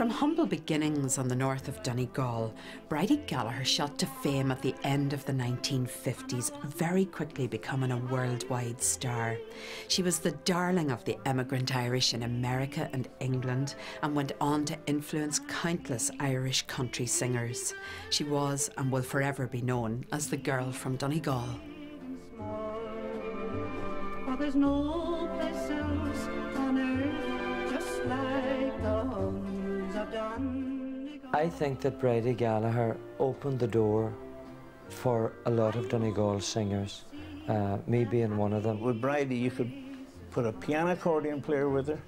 From humble beginnings on the north of Donegal, Bridie Gallagher shot to fame at the end of the 1950s, very quickly becoming a worldwide star. She was the darling of the emigrant Irish in America and England and went on to influence countless Irish country singers. She was and will forever be known as the girl from Donegal. For there's no place else on earth just like the homes of Donegal. I think that Bridie Gallagher opened the door for a lot of Donegal singers, me being one of them. With Bridie, you could put a piano accordion player with her,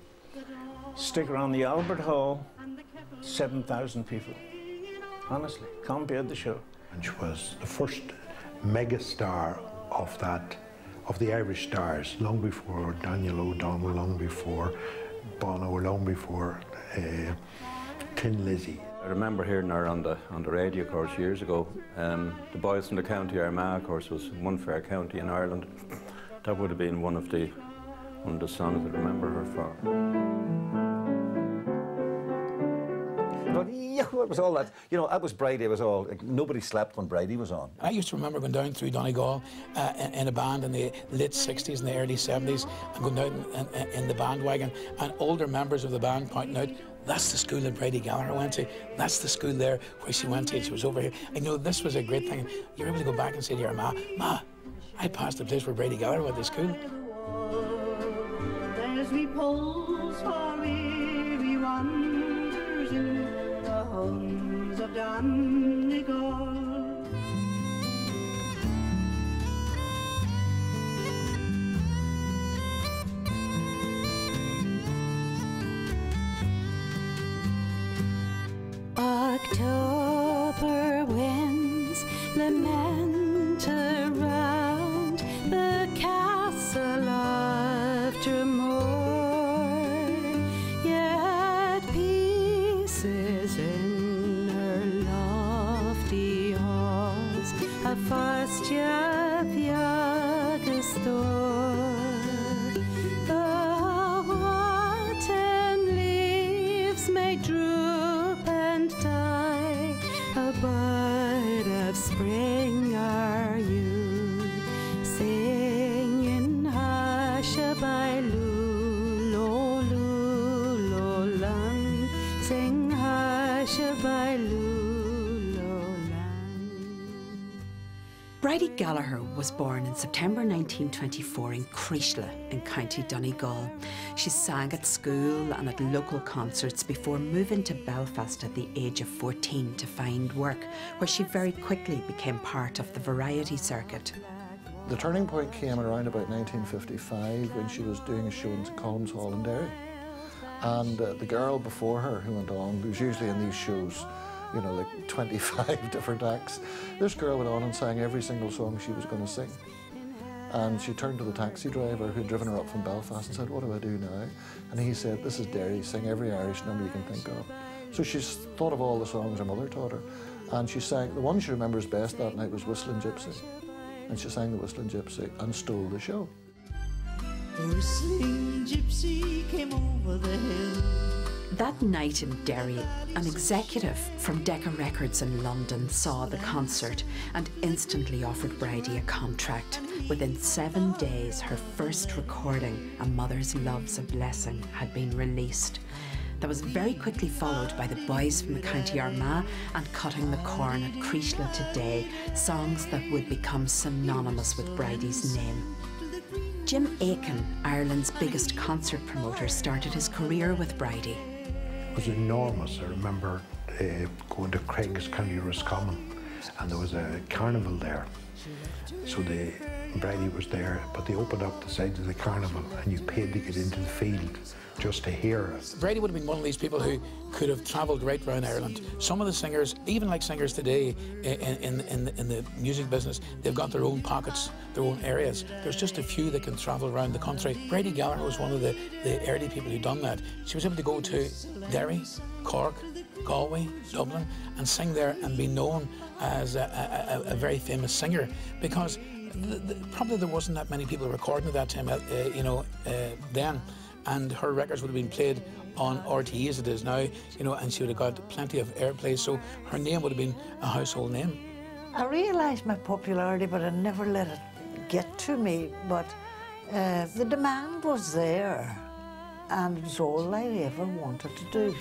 stick her on the Albert Hall, 7,000 people. Honestly, compared the show. And she was the first megastar of that, of the Irish stars, long before Daniel O'Donnell, long before Bono, long before Tin Lizzy. I remember hearing her on the radio, of course, years ago. The Boys from the County Armagh, of course, was one fair county in Ireland. That would have been one of the songs I remember her for. But yeah, it was all that, you know, that was Bridie, it was all, like, nobody slept when Bridie was on. I used to remember going down through Donegal in a band in the late 60s and the early 70s and going down in the bandwagon and older members of the band pointing out, that's the school that Bridie Gallagher went to, that's the school there where she went to, she was over here. I know this was a great thing. You're able to go back and say to your ma, I passed the place where Bridie Gallagher went to school. There's repose for weary wanderers in the homes of Donegal. October winds lament around the castle of Dromore, yet peace is in her lofty halls, a fastia piagastor. The autumn leaves may droop and die, a bud of spring are you, singing Hushabye-loo, lo, lo, lo, lun, sing Hushabye-loo, lo, lun. Bridie Gallagher was born in September 1924 in Creeshla in County Donegal. She sang at school and at local concerts before moving to Belfast at the age of 14 to find work, where she very quickly became part of the variety circuit. The turning point came around about 1955 when she was doing a show in Columns Hall in Derry. And the girl before her who went on, who was usually in these shows, you know, like 25 different acts, this girl went on and sang every single song she was going to sing. And she turned to the taxi driver who'd driven her up from Belfast and said, "What do I do now?" And he said, "This is Derry, sing every Irish number you can think of." So she's thought of all the songs her mother taught her. And she sang, the one she remembers best that night was Whistling Gypsy. And she sang the Whistling Gypsy and stole the show. Whistling Gypsy came over the hill. That night in Derry, an executive from Decca Records in London saw the concert and instantly offered Bridie a contract. Within 7 days, her first recording, A Mother's Love's a Blessing, had been released. That was very quickly followed by The Boys from the County Armagh and Cutting the Corn at Creeshla Today, songs that would become synonymous with Bridie's name. Jim Aiken, Ireland's biggest concert promoter, started his career with Bridie. It was enormous. I remember going to Craig's, County Roscommon, and there was a carnival there. So Bridie was there, but they opened up the sides of the carnival and you paid to get into the field just to hear it. Bridie would have been one of these people who could have travelled right around Ireland. Some of the singers, even like singers today in the music business, they've got their own pockets, their own areas. There's just a few that can travel around the country. Bridie Gallagher was one of the early people who done that. She was able to go to Derry, Cork, Galway, Dublin, and sing there and be known as a very famous singer, because probably there wasn't that many people recording at that time, then, and her records would have been played on RTE as it is now, you know, and she would have got plenty of airplay, so her name would have been a household name. I realised my popularity, but I never let it get to me. But the demand was there, and it was all I ever wanted to do.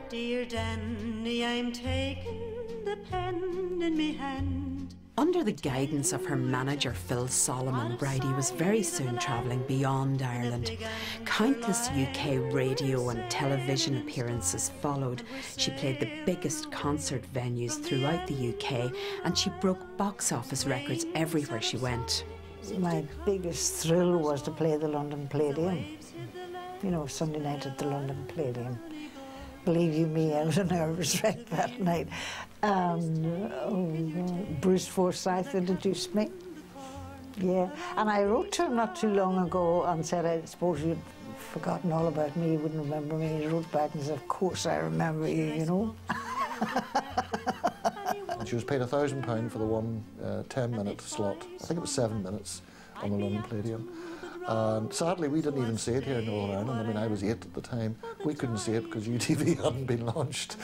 Dear Danny, I'm taking the pen in me hand. Under the guidance of her manager Phil Solomon, Bridie was very soon travelling beyond Ireland. Countless UK radio and television appearances followed. She played the biggest concert venues throughout the UK, and she broke box office records everywhere she went. My biggest thrill was to play the London Palladium. You know, Sunday night at the London Palladium. Believe you me, I was a nervous wreck that night. Bruce Forsyth introduced me. Yeah, and I wrote to him not too long ago and said, I suppose you'd forgotten all about me, you wouldn't remember me. He wrote back and said, of course I remember you, you know. She was paid £1,000 for the one 10-minute slot. I think it was 7 minutes on the London Palladium. And sadly, we didn't even see it here in Northern Ireland. I mean, I was 8 at the time. We couldn't see it because UTV hadn't been launched.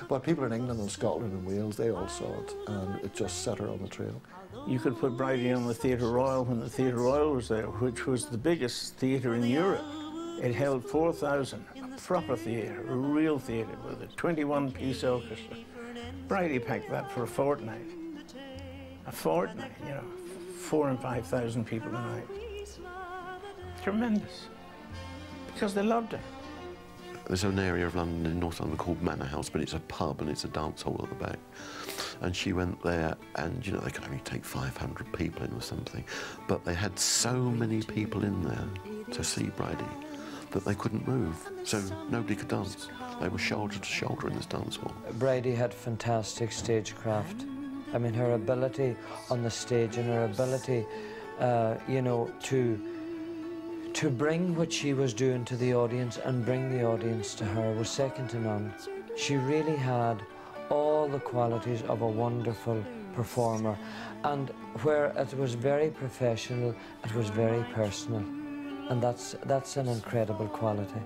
But people in England and Scotland and Wales, they all saw it, and it just set her on the trail. You could put Bridie on the Theatre Royal when the Theatre Royal was there, which was the biggest theatre in Europe. It held 4,000, a proper theatre, a real theatre with a 21-piece orchestra. Bridie packed that for a fortnight. A fortnight, you know, 4,000 and 5,000 people a night. Tremendous, because they loved her. There's an area of London in North London called Manor House, but it's a pub and it's a dance hall at the back. And she went there, and you know, they could only take 500 people in or something, but they had so many people in there to see Bridie that they couldn't move, so nobody could dance. They were shoulder to shoulder in this dance hall. Bridie had fantastic stagecraft. I mean, her ability on the stage and her ability, you know, to bring what she was doing to the audience and bring the audience to her was second to none. She really had all the qualities of a wonderful performer, and where it was very professional, it was very personal, and that's an incredible quality.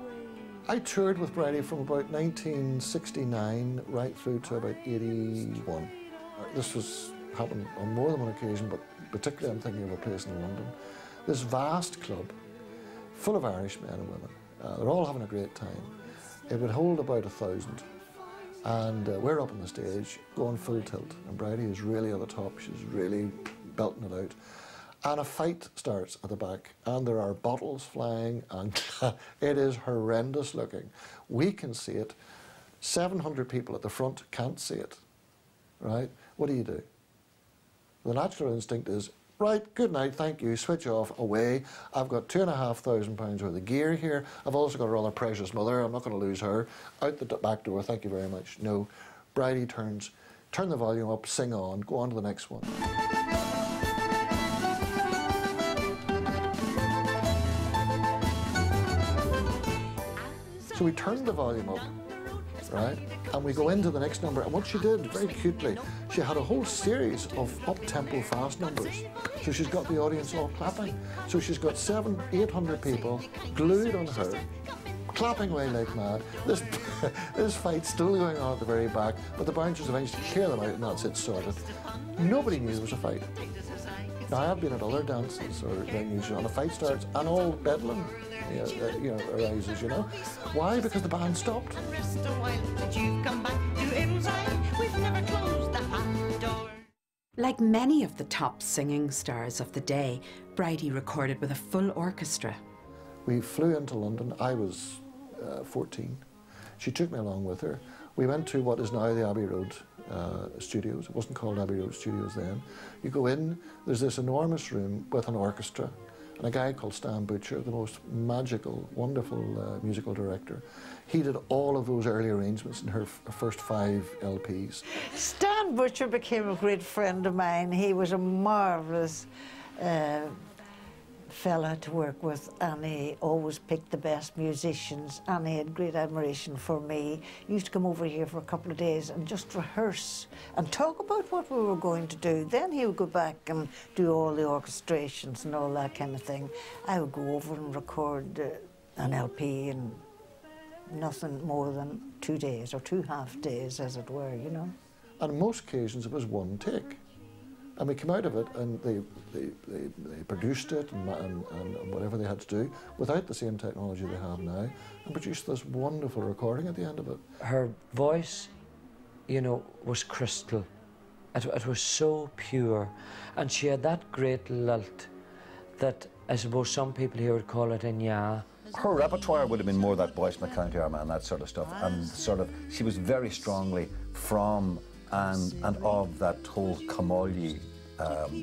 I toured with Bridie from about 1969 right through to about 81. This was happened on more than one occasion, but particularly I'm thinking of a place in London. This vast club, full of Irish men and women. They're all having a great time. It would hold about 1,000. And we're up on the stage, going full tilt. And Bridie is really at the top. She's really belting it out. And a fight starts at the back. And there are bottles flying. And it is horrendous looking. We can see it. 700 people at the front can't see it. Right? What do? The natural instinct is, right, good night, thank you, switch off, away. I've got £2,500 worth of gear here. I've also got a rather precious mother, I'm not going to lose her. Out the back door, thank you very much. No, Bridie turn the volume up, sing on, go on to the next one. So we turned the volume up, right? And we go into the next number, and what she did, very cutely, she had a whole series of up-tempo fast numbers. So she's got the audience all clapping. So she's got 700, 800 people glued on her, clapping away like mad. This fight's still going on at the very back, but the bouncers eventually clear them out, and that's it sorted. Nobody knew there was a fight. Now, I have been at other dances or venues, and a fight starts, and all bedlam arises, you know. Why? Because the band stopped. Like many of the top singing stars of the day, Bridie recorded with a full orchestra. We flew into London. I was 14. She took me along with her. We went to what is now the Abbey Road Studios. It wasn't called Abbey Road Studios then. You go in, there's this enormous room with an orchestra, and a guy called Stan Butcher, the most magical, wonderful musical director. He did all of those early arrangements in her first 5 LPs. Stan Butcher became a great friend of mine. He was a marvellous fella to work with, and he always picked the best musicians, and he had great admiration for me. He used to come over here for a couple of days and just rehearse and talk about what we were going to do. Then he would go back and do all the orchestrations and all that kind of thing. I would go over and record an LP in nothing more than 2 days, or 2 half days, as it were, you know. On most occasions it was one take. And we came out of it and they produced it and whatever they had to do without the same technology they have now, and produced this wonderful recording at the end of it. Her voice, you know, was crystal. It was so pure, and she had that great lilt that I suppose some people here would call it inya. Her repertoire would have been more that Boys from the County Armagh and that sort of stuff, and she was very strongly from and of that whole Camolie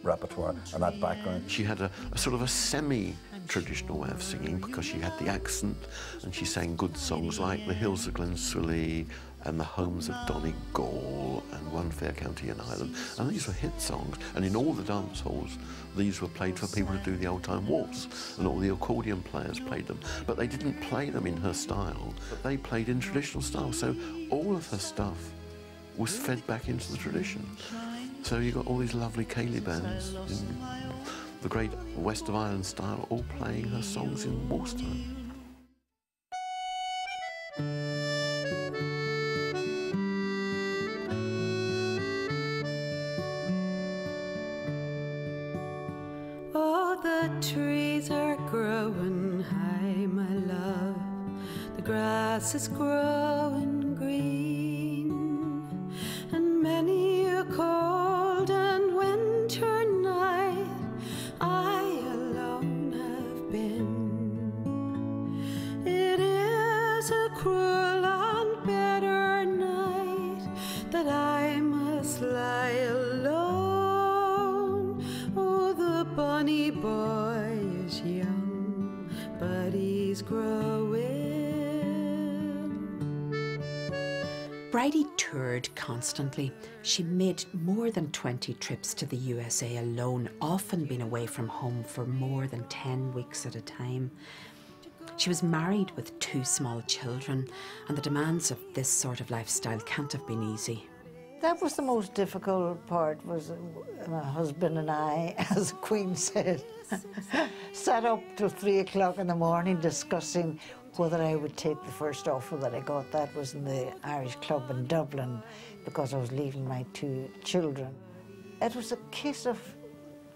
repertoire and that background. She had a sort of a semi-traditional way of singing because she had the accent, and she sang good songs like The Hills of Glenswilly and The Homes of Donegal and One Fair County in Ireland, and these were hit songs, and in all the dance halls these were played for people to do the old time waltz, and all the accordion players played them, but they didn't play them in her style, but they played in traditional style, so all of her stuff was fed back into the tradition. So you got all these lovely ceilidh bands in the great West of Ireland style, all playing her songs in waltz time. Oh, the trees are growing high, my love. The grass is growing green, and many a cold and winter night I alone have been. It is a cruel and bitter night that I must lie alone. Oh, the bonny boy is young, but he's growing. Bridie toured constantly. She made more than 20 trips to the USA alone, often being away from home for more than 10 weeks at a time. She was married with 2 small children, and the demands of this sort of lifestyle can't have been easy. That was the most difficult part, was my husband and I, as the Queen said, sat up till 3 o'clock in the morning discussing whether I would take the first offer that I got. That was in the Irish Club in Dublin, because I was leaving my 2 children. It was a case of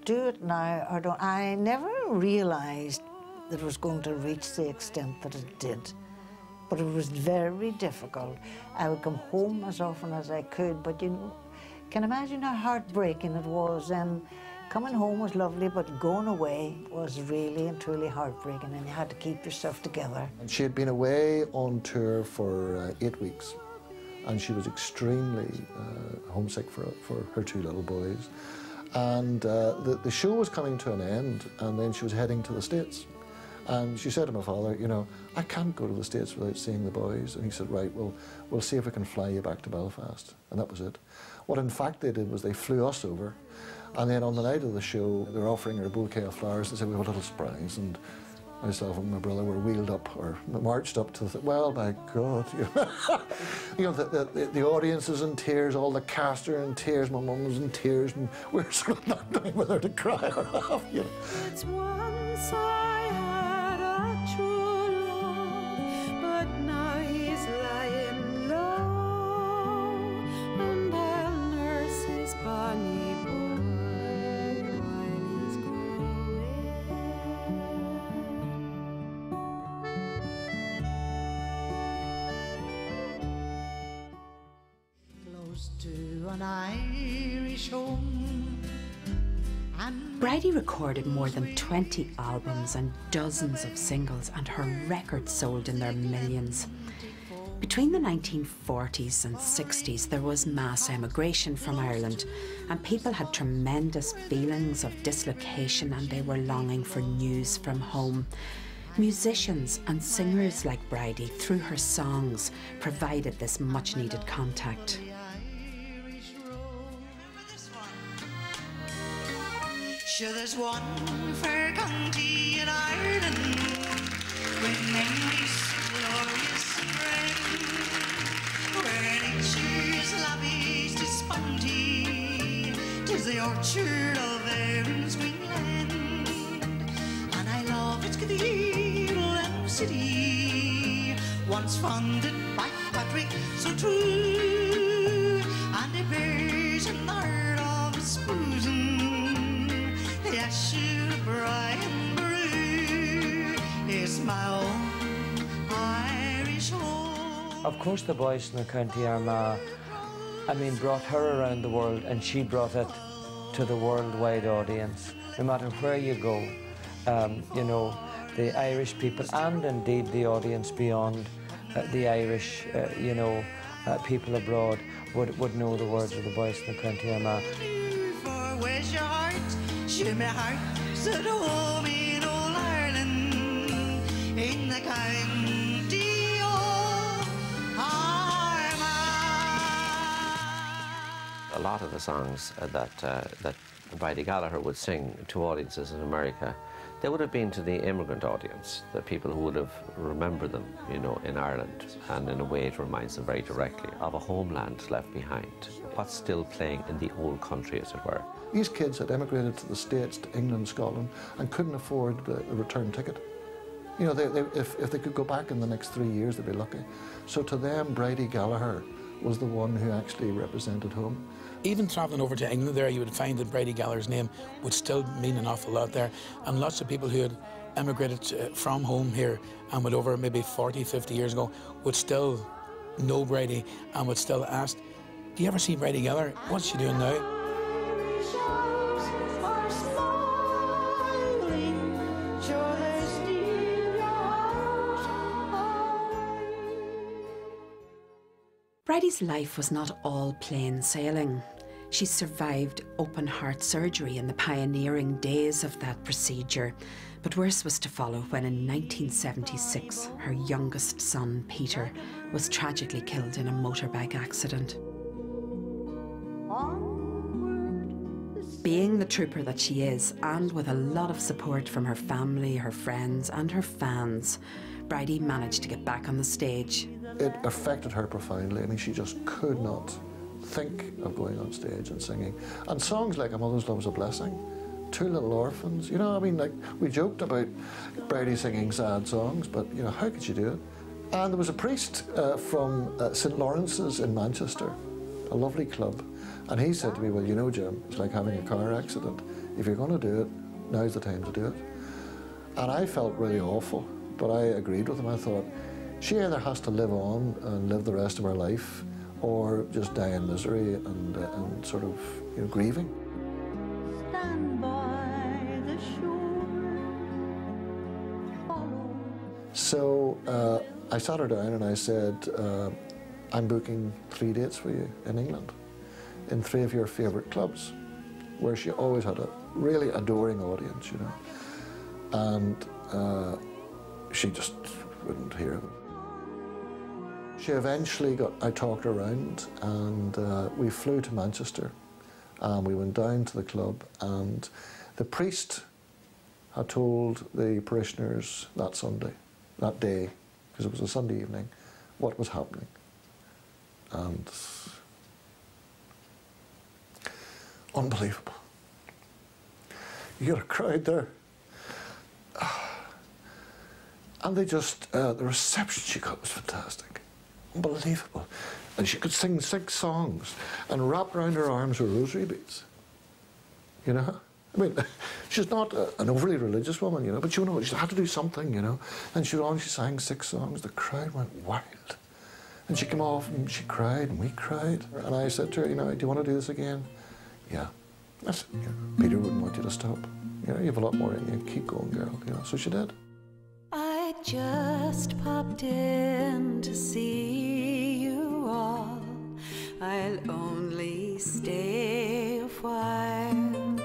do it now or don't. I never realised that it was going to reach the extent that it did. But it was very difficult. I would come home as often as I could, but you can imagine how heartbreaking it was. And coming home was lovely, but going away was really and truly heartbreaking, and you had to keep yourself together. And she had been away on tour for 8 weeks, and she was extremely homesick for her 2 little boys. And the show was coming to an end, and then she was heading to the States. And she said to my father, you know, I can't go to the States without seeing the boys. And he said, right, well, we'll see if we can fly you back to Belfast. And that was it. What in fact they did was they flew us over, and then on the night of the show, they were offering her a bouquet of flowers. They said, we have a little surprise. And myself and my brother were wheeled up, or marched up to the, well, my God. You know, the audience is in tears, all the cast are in tears, my mum was in tears, and we were sort of not knowing whether to cry or laugh, you know. It's once I had a true love, but now he's lying low, and I'll nurse his bonny boy while he's growing. Close to an Irish home. Bridie recorded more than 20 albums and dozens of singles, and her records sold in their millions. Between the 1940s and 60s, there was mass emigration from Ireland, and people had tremendous feelings of dislocation and they were longing for news from home. Musicians and singers like Bridie, through her songs, provided this much-needed contact. Sure, there's one fair county in Ireland with memories glorious and grand, where nature's lavishest bounty 'tis the orchard of Erin's green land, and I love its cathedral and city, once founded by Patrick so true, and it bears in the heart of its bosom the ashes of Brian Brew. It's my own Irish home. Of course, the Boys in the County Armagh, I mean, brought her around the world, and she brought it to the worldwide audience. No matter where you go, you know, the Irish people, and indeed the audience beyond the Irish, you know, people abroad would know the words of the Boys in the County Armagh. For where's your heart? Should my heart's at home in old Ireland, in the county of Armagh. A lot of the songs that Bridie Gallagher would sing to audiences in America, they would have been to the immigrant audience, the people who would have remembered them, you know, in Ireland, and in a way it reminds them very directly of a homeland left behind, what's still playing in the old country, as it were. These kids had emigrated to the States, to England, Scotland, and couldn't afford the return ticket. You know, if they could go back in the next 3 years, they'd be lucky. So to them, Bridie Gallagher was the one who actually represented home. Even travelling over to England there, you would find that Bridie Gallagher's name would still mean an awful lot there. And lots of people who had emigrated from home here and went over maybe 40, 50 years ago would still know Bridie and would still ask, do you ever see Bridie Gallagher? What's she doing now? Bridie's life was not all plain sailing. She survived open heart surgery in the pioneering days of that procedure, but worse was to follow when in 1976 her youngest son, Peter, was tragically killed in a motorbike accident. Being the trooper that she is, and with a lot of support from her family, her friends and her fans, Bridie managed to get back on the stage. It affected her profoundly. I mean, she just could not think of going on stage and singing. And songs like A Mother's Love's a Blessing, Two Little Orphans, you know, I mean, like, we joked about Bridie singing sad songs, but, you know, how could she do it? And there was a priest from St. Lawrence's in Manchester, a lovely club, and he said to me, well, you know, Jim, it's like having a car accident. If you're going to do it, now's the time to do it. And I felt really awful, but I agreed with him. I thought, she either has to live on and live the rest of her life, or just die in misery and sort of, you know, grieving. Stand by the shore, follow. So I sat her down and I said, I'm booking 3 dates for you in England, in 3 of your favourite clubs, where she always had a really adoring audience, you know. And she just wouldn't hear them. She eventually I talked her around, and we flew to Manchester, and we went down to the club, and the priest had told the parishioners that Sunday, that day, because it was a Sunday evening, what was happening. And unbelievable. You got a crowd there. And they just, the reception she got was fantastic. Unbelievable. And she could sing 6 songs and wrap around her arms her rosary beads. You know? I mean, she's not an overly religious woman, you know, but she had to do something, you know. And she sang 6 songs. The crowd went wild. And she came off and she cried and we cried. And I said to her, you know, do you want to do this again? Yeah. I said, yeah, Peter wouldn't want you to stop. You know, you have a lot more in you. Keep going, girl. You know, so she did. I just just popped in to see you all. I'll only stay a while.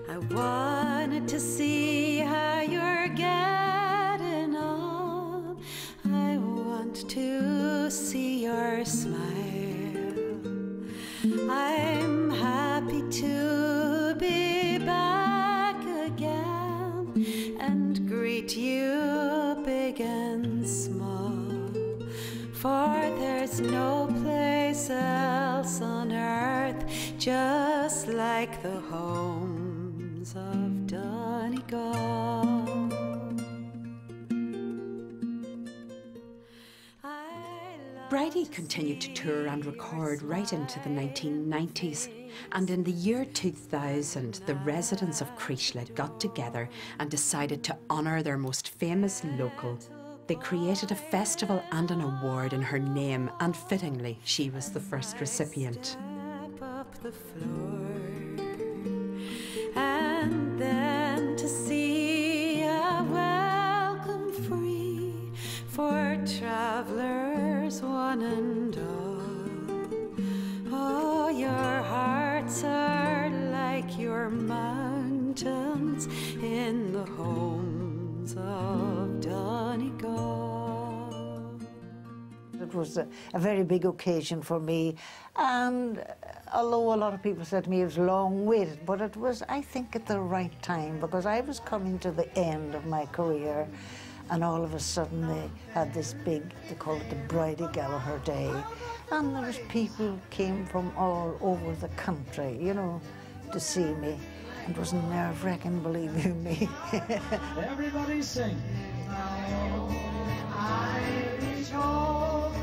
I wanted to see how you're getting on. I want to see your smile. I'm happy to be back again and greet you big and small. For there's no place else on earth just like the homes of Donegal. Bridie continued to tour and record right into the 1990s, and in the year 2000 the residents of Creeslet got together and decided to honour their most famous local. They created a festival and an award in her name, and fittingly she was the first recipient. Up the floor, and then to see a welcome free for travellers one and all. Oh, your hearts are like your mountains in the homes of Donegal. It was a very big occasion for me, and although a lot of people said to me it was long-waited, but it was, I think, at the right time, because I was coming to the end of my career, and all of a sudden they had this big, they call it the Bridie Gallagher Day, and there was people came from all over the country, you know, to see me. It was nerve-wracking, believe you me. Everybody sing. Irish home,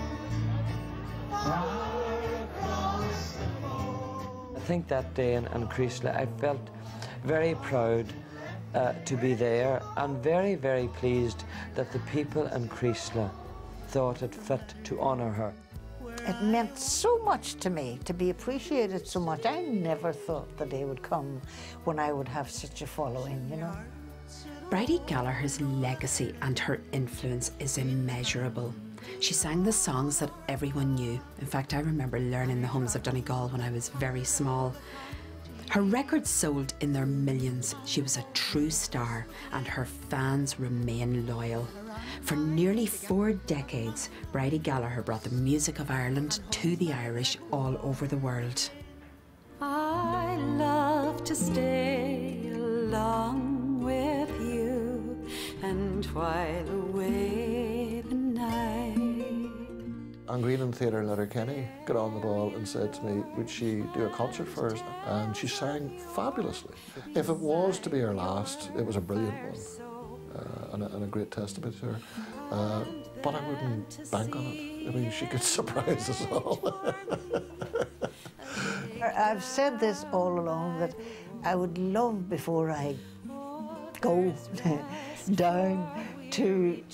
far across the moor. I think that day in Creeslet I felt very proud to be there, and very, very pleased that the people in Creeslet thought it fit to honour her. It meant so much to me to be appreciated so much. I never thought the day would come when I would have such a following, you know. Bridie Gallagher's legacy and her influence is immeasurable. She sang the songs that everyone knew. In fact, I remember learning the Homes of Donegal when I was very small. Her records sold in their millions. She was a true star, and her fans remain loyal. For nearly 4 decades, Bridie Gallagher brought the music of Ireland to the Irish all over the world. I love to stay along with you and while away the night. Ann Greenan Theatre Letterkenny got on the ball and said to me, would she do a concert for us? And she sang fabulously. If it was to be her last, it was a brilliant one, and a great testament to her. But I wouldn't bank on it. I mean, she could surprise us all. I've said this all along, that I would love, before I go down, to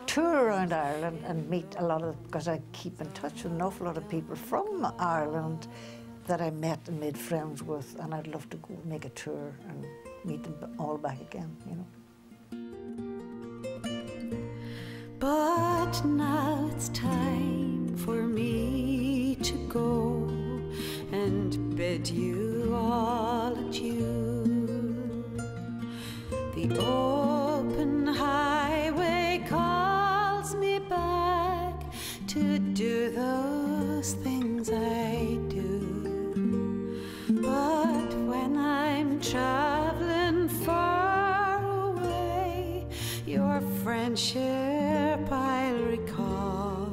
tour around Ireland and meet a lot of, because I keep in touch with an awful lot of people from Ireland that I met and made friends with, and I'd love to go make a tour and meet them all back again, you know. But now it's time for me to go and bid you all adieu. The open highway calls me back to do those things I do. But when I'm traveling far away, your friendship I'll recall,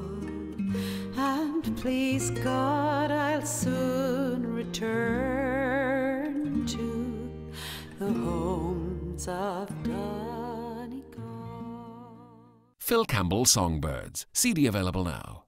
and please God I'll soon return to the homes of Donegal. Phil Campbell Songbirds, CD available now.